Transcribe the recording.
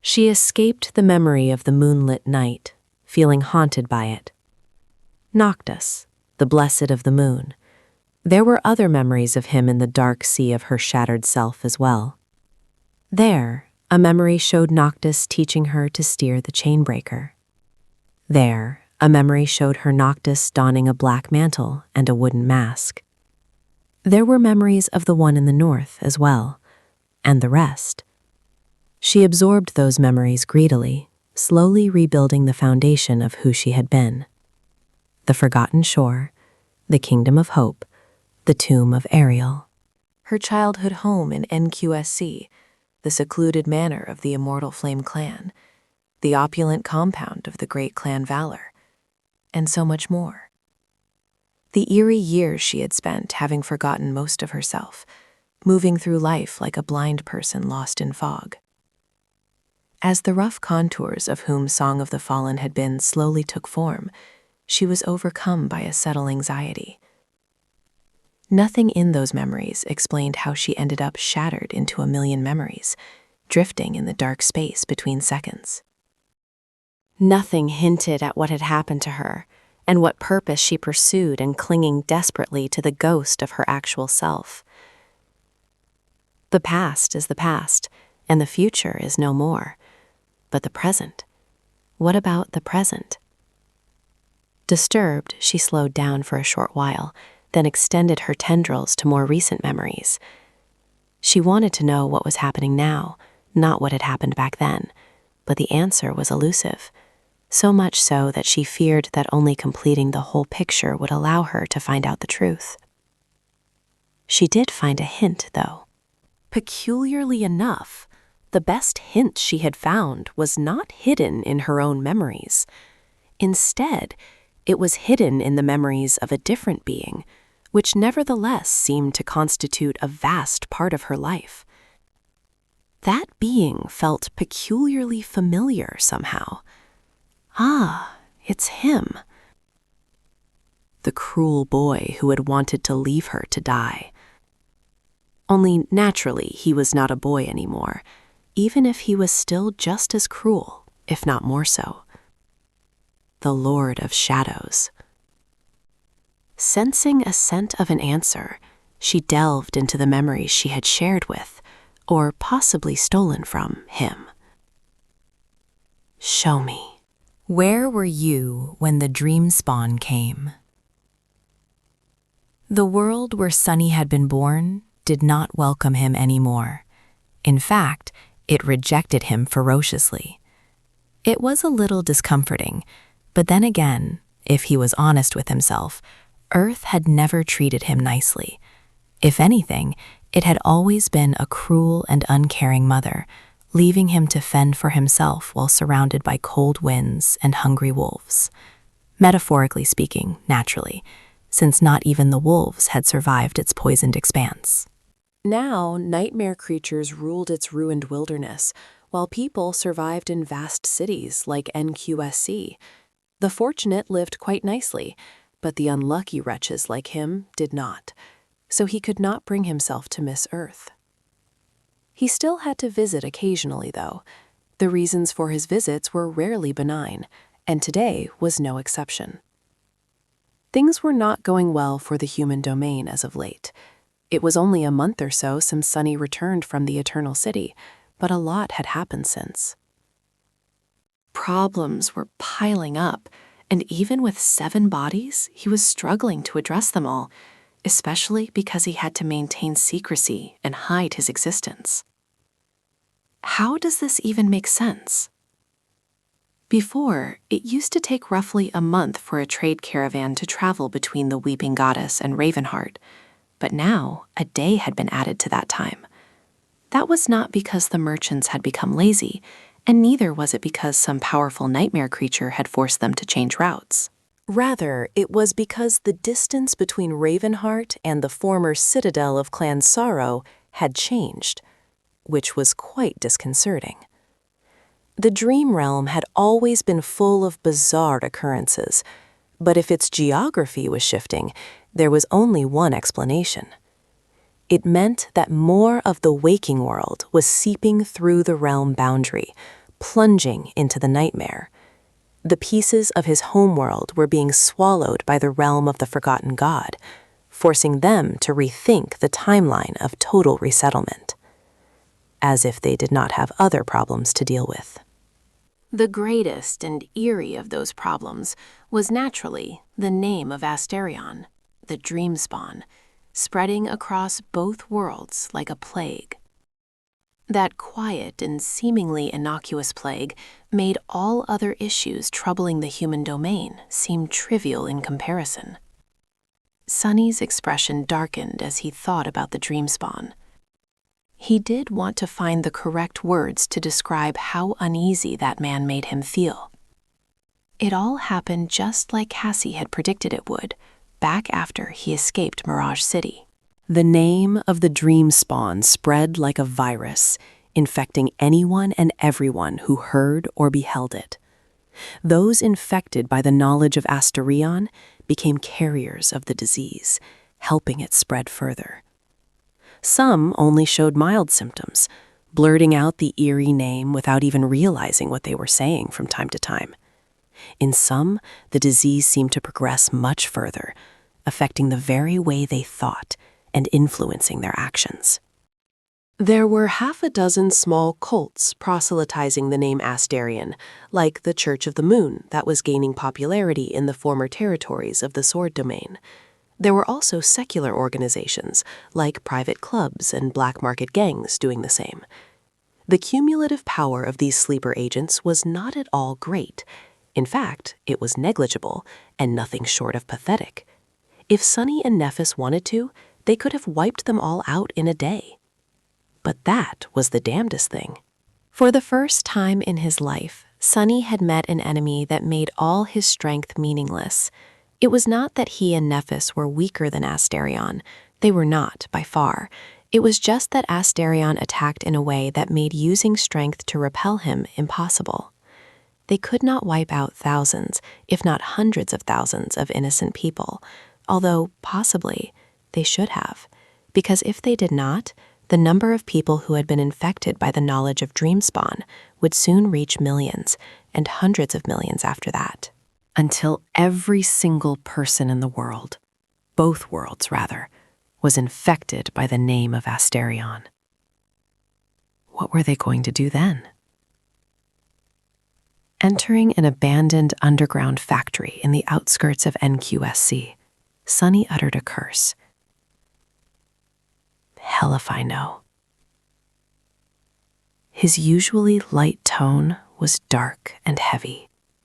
She escaped the memory of the moonlit night, feeling haunted by it. Noctis, the blessed of the moon. There were other memories of him in the dark sea of her shattered self as well. There, a memory showed Noctis teaching her to steer the chainbreaker. There, a memory showed her Noctis donning a black mantle and a wooden mask. There were memories of the one in the north as well, and the rest. She absorbed those memories greedily, slowly rebuilding the foundation of who she had been. The forgotten shore, the kingdom of hope, the tomb of Ariel. Her childhood home in NQSC, the secluded manor of the immortal Flame clan, the opulent compound of the great clan Valor, and so much more. The eerie years she had spent having forgotten most of herself, moving through life like a blind person lost in fog. As the rough contours of whom Song of the Fallen had been slowly took form, she was overcome by a subtle anxiety. Nothing in those memories explained how she ended up shattered into a million memories, drifting in the dark space between seconds. Nothing hinted at what had happened to her, and what purpose she pursued in clinging desperately to the ghost of her actual self. The past is the past, and the future is no more. But the present? What about the present? Disturbed, she slowed down for a short while, then extended her tendrils to more recent memories. She wanted to know what was happening now, not what had happened back then, but the answer was elusive, so much so that she feared that only completing the whole picture would allow her to find out the truth. She did find a hint, though. Peculiarly enough, the best hint she had found was not hidden in her own memories. Instead, it was hidden in the memories of a different being, which nevertheless seemed to constitute a vast part of her life. That being felt peculiarly familiar somehow. Ah, it's him. The cruel boy who had wanted to leave her to die. Only naturally, he was not a boy anymore, even if he was still just as cruel, if not more so. The Lord of Shadows. Sensing a scent of an answer, she delved into the memories she had shared with, or possibly stolen from, him. Show me. Where were you when the dream spawn came? The world where Sunny had been born did not welcome him anymore. In fact, it rejected him ferociously. It was a little discomforting, but then again, if he was honest with himself, Earth had never treated him nicely. If anything, it had always been a cruel and uncaring mother, leaving him to fend for himself while surrounded by cold winds and hungry wolves. Metaphorically speaking, naturally, since not even the wolves had survived its poisoned expanse. Now, nightmare creatures ruled its ruined wilderness, while people survived in vast cities like NQSC. The fortunate lived quite nicely, but the unlucky wretches like him did not, so he could not bring himself to miss Earth. He still had to visit occasionally, though. The reasons for his visits were rarely benign, and today was no exception. Things were not going well for the human domain as of late. It was only a month or so since Sunny returned from the Eternal City, but a lot had happened since. Problems were piling up, and even with 7 bodies, he was struggling to address them all, especially because he had to maintain secrecy and hide his existence. How does this even make sense? Before, it used to take roughly a month for a trade caravan to travel between the Weeping Goddess and Ravenheart, but now a day had been added to that time. That was not because the merchants had become lazy, and neither was it because some powerful nightmare creature had forced them to change routes. Rather, it was because the distance between Ravenheart and the former citadel of Clan Sorrow had changed, which was quite disconcerting. The Dream Realm had always been full of bizarre occurrences, but if its geography was shifting, there was only one explanation. It meant that more of the waking world was seeping through the realm boundary, plunging into the nightmare. The pieces of his homeworld were being swallowed by the realm of the forgotten god, forcing them to rethink the timeline of total resettlement, as if they did not have other problems to deal with. The greatest and eerie of those problems was naturally the name of Asterion, the dream spawn, spreading across both worlds like a plague. That quiet and seemingly innocuous plague made all other issues troubling the human domain seem trivial in comparison. Sunny's expression darkened as he thought about the dream spawn. He did want to find the correct words to describe how uneasy that man made him feel. It all happened just like Cassie had predicted it would, back after he escaped Mirage City. The name of the dream spawn spread like a virus, infecting anyone and everyone who heard or beheld it. Those infected by the knowledge of Asterion became carriers of the disease, helping it spread further. Some only showed mild symptoms, blurting out the eerie name without even realizing what they were saying from time to time. In some, the disease seemed to progress much further, affecting the very way they thought and influencing their actions. There were half a dozen small cults proselytizing the name Asterion, like the Church of the Moon that was gaining popularity in the former territories of the Sword Domain. There were also secular organizations, like private clubs and black market gangs doing the same. The cumulative power of these sleeper agents was not at all great. In fact, it was negligible and nothing short of pathetic. If Sunny and Nephis wanted to, they could have wiped them all out in a day. But that was the damnedest thing. For the first time in his life, Sunny had met an enemy that made all his strength meaningless. It was not that he and Nephis were weaker than Asterion. They were not, by far. It was just that Asterion attacked in a way that made using strength to repel him impossible. They could not wipe out thousands, if not hundreds of thousands of innocent people, although possibly they should have, because if they did not, the number of people who had been infected by the knowledge of Dreamspawn would soon reach millions and hundreds of millions after that, until every single person in the world, both worlds rather, was infected by the name of Asterion. What were they going to do then? Entering an abandoned underground factory in the outskirts of NQSC, Sunny uttered a curse. Hell if I know. His usually light tone was dark and heavy.